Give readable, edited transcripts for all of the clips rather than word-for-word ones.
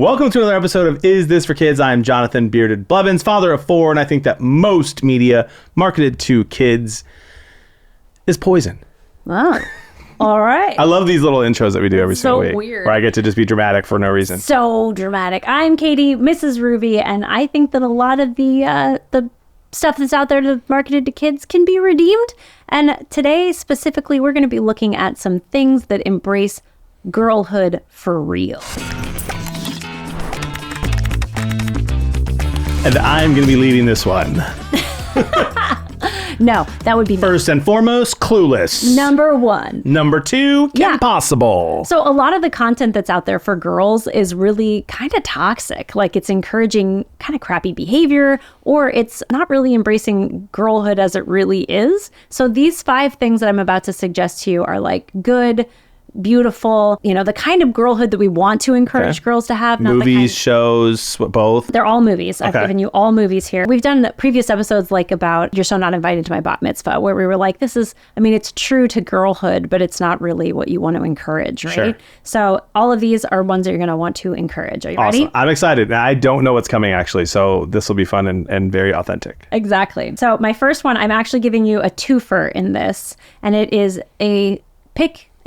Welcome to another episode of Is This for Kids? I'm Jonathan Bearded Blevins, father of 4, and I think that most media marketed to kids is poison. Oh, all right. I love these little intros that we do every single week. So weird. Where I get to just be dramatic for no reason. So dramatic. I'm Katie, MrsRuvi, and I think that a lot of the stuff that's out there that's marketed to kids can be redeemed. And today, specifically, we're going to be looking at some things that embrace girlhood for real. And I'm going to be leading this one. No, that would be First and foremost, Clueless. Number 1. Number 2, Kim Possible. So a lot of the content that's out there for girls is really kind of toxic. Like it's encouraging kind of crappy behavior, or it's not really embracing girlhood as it really is. So these 5 things that I'm about to suggest to you are like good, beautiful, the kind of girlhood that we want to encourage girls to have. Not Movies, shows, both? They're all movies. I've given you all movies here. We've done previous episodes like about You're So Not Invited to My Bat Mitzvah, where we were like, it's true to girlhood, but it's not really what you want to encourage, right? Sure. So all of these are ones that you're going to want to encourage. Are you ready? I'm excited. I don't know what's coming, actually, so this will be fun and very authentic. Exactly. So my first one, I'm actually giving you a twofer in this, and it is a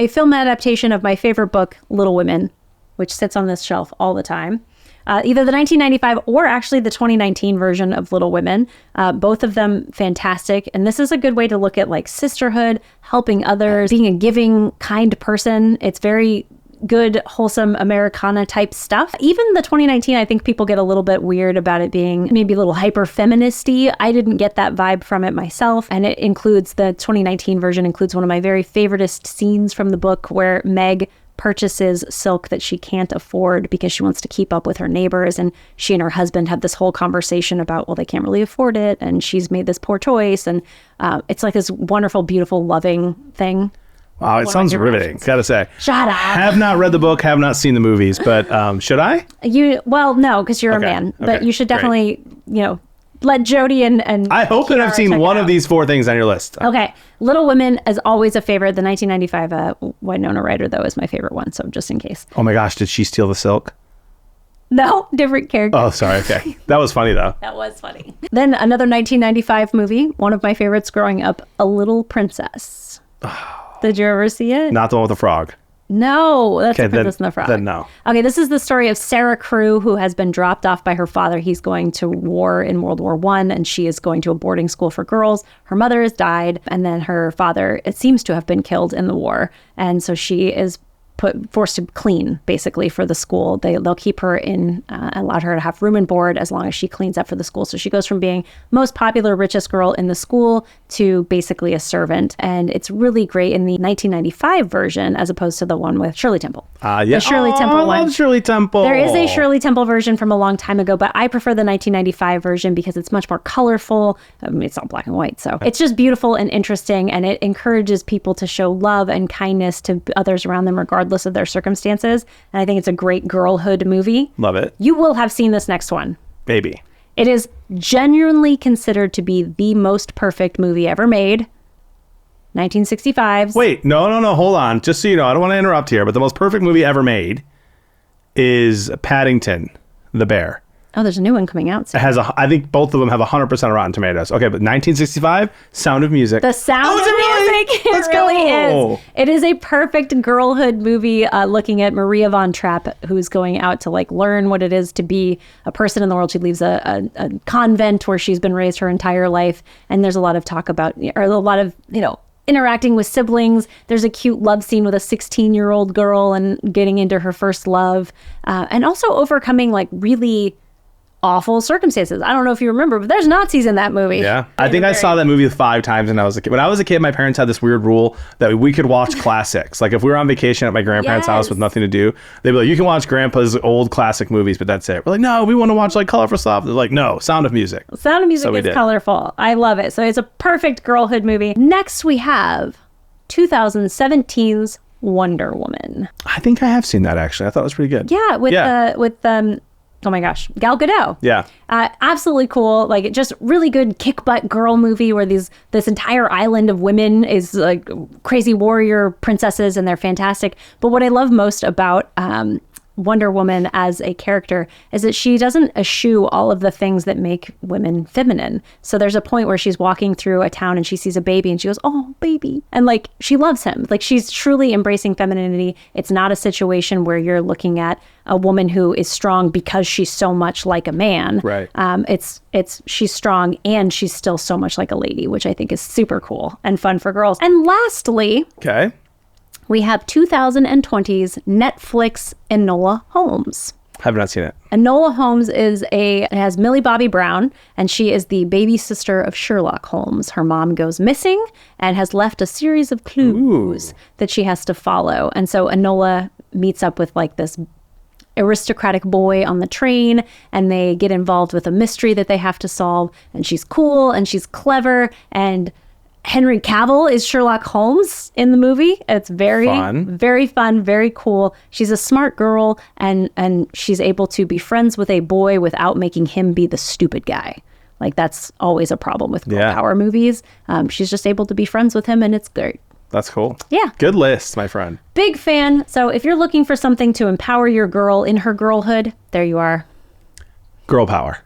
film adaptation of my favorite book, Little Women, which sits on this shelf all the time. Either the 1995 or actually the 2019 version of Little Women. Both of them fantastic. And this is a good way to look at like sisterhood, helping others, being a giving, kind person. It's very good, wholesome Americana type stuff. Even the 2019, I think people get a little bit weird about it being maybe a little hyper feministy. I didn't get that vibe from it myself. And it includes, the 2019 version includes one of my very favoriteest scenes from the book where Meg purchases silk that she can't afford because she wants to keep up with her neighbors. And she and her husband have this whole conversation about, well, they can't really afford it. And she's made this poor choice. And it's like this wonderful, beautiful, loving thing. Wow, it sounds riveting, gotta say. Shut up. Have not read the book, have not seen the movies, but should I? No, because you're a man. But you should definitely, let Jody and I hope that I've seen one of these 4 things on your list. Okay. Little Women is always a favorite. The 1995 Winona Ryder, though, is my favorite one. So just in case. Oh my gosh, did she steal the silk? No, different character. Oh, sorry. Okay. That was funny, though. That was funny. Then another 1995 movie, one of my favorites growing up, A Little Princess. Did you ever see it? Not the one with the frog. No, that's The Princess and the Frog. Then no. Okay, this is the story of Sarah Crew, who has been dropped off by her father. He's going to war in World War I, and she is going to a boarding school for girls. Her mother has died, and then her father, it seems to have been killed in the war. And so she is forced to clean basically for the school. They'll keep her in, allowed her to have room and board as long as she cleans up for the school. So she goes from being most popular, richest girl in the school to basically a servant. And it's really great in the 1995 version as opposed to the one with Shirley Temple. Yeah. The Shirley Temple one. I love Shirley Temple. There is a Shirley Temple version from a long time ago, but I prefer the 1995 version because it's much more colorful. I mean, it's all black and white. So it's just beautiful and interesting. And it encourages people to show love and kindness to others around them, regardless of their circumstances. And I think it's a great girlhood movie. Love it. You will have seen this next one. Maybe. It is genuinely considered to be the most perfect movie ever made. 1965's. Wait, no, hold on. Just so you know, I don't want to interrupt here, but the most perfect movie ever made is Paddington, the Bear. Oh, there's a new one coming out soon. It has I think both of them have 100% Rotten Tomatoes. Okay, but 1965, Sound of Music. The Sound of Music. Let's It really go. is. It is a perfect girlhood movie looking at Maria von Trapp, who's going out to learn what it is to be a person in the world. She leaves a convent where she's been raised her entire life. And there's a lot of talk about, or a lot of, interacting with siblings. There's a cute love scene with a 16-year-old girl and getting into her first love. And also overcoming really awful circumstances. I don't know if you remember, but there's Nazis in that movie. Yeah. I think I saw that movie 5 times when I was a kid. When I was a kid, my parents had this weird rule that we could watch classics. Like if we were on vacation at my grandparents' house with nothing to do, they'd be like, you can watch grandpa's old classic movies, but that's it. We're like, no, we want to watch colorful stuff. They're like, no, Sound of Music. Sound of Music is colorful. I love it. So it's a perfect girlhood movie. Next we have 2017's Wonder Woman. I think I have seen that actually. I thought it was pretty good. Yeah, with oh my gosh, Gal Gadot. Yeah. Absolutely cool. Just really good kick butt girl movie where this entire island of women is crazy warrior princesses and they're fantastic. But what I love most about Wonder Woman as a character is that she doesn't eschew all of the things that make women feminine. So there's a point where she's walking through a town and she sees a baby and she goes, oh, baby. And like, she loves him. Like, she's truly embracing femininity. It's not a situation where you're looking at a woman who is strong because she's so much like a man. Right. She's strong and she's still so much like a lady, which I think is super cool and fun for girls. And lastly, Okay. we have 2020's Netflix Enola Holmes. Have not seen it. Enola Holmes it has Millie Bobby Brown, and she is the baby sister of Sherlock Holmes. Her mom goes missing and has left a series of clues that she has to follow. And so Enola meets up with like this aristocratic boy on the train, and they get involved with a mystery that they have to solve. And she's cool and she's clever, and Henry Cavill is Sherlock Holmes in the movie. It's very fun, very cool. She's a smart girl, and she's able to be friends with a boy without making him be the stupid guy. Like, that's always a problem with girl power movies. She's just able to be friends with him, and it's great. That's cool. Yeah. Good list, my friend. Big fan. So if you're looking for something to empower your girl in her girlhood, there you are. Girl power.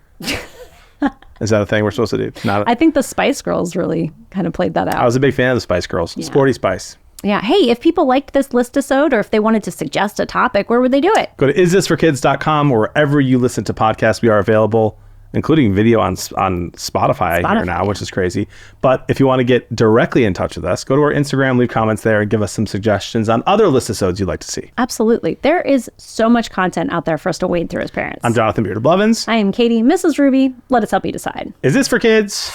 Is that a thing we're supposed to do? I think the Spice Girls really kind of played that out. I was a big fan of the Spice Girls. Yeah. Sporty Spice. Yeah. Hey, if people liked this Listisode, or if they wanted to suggest a topic, where would they do it? Go to isthisforkids.com, or wherever you listen to podcasts. We are available, including video on Spotify here now, which is crazy. But if you want to get directly in touch with us, go to our Instagram, leave comments there, and give us some suggestions on other Listisodes you'd like to see. Absolutely. There is so much content out there for us to wade through as parents. I'm Jonathan Beard of Blevins. I am Katie, MrsRuvi. Let us help you decide. Is this for kids?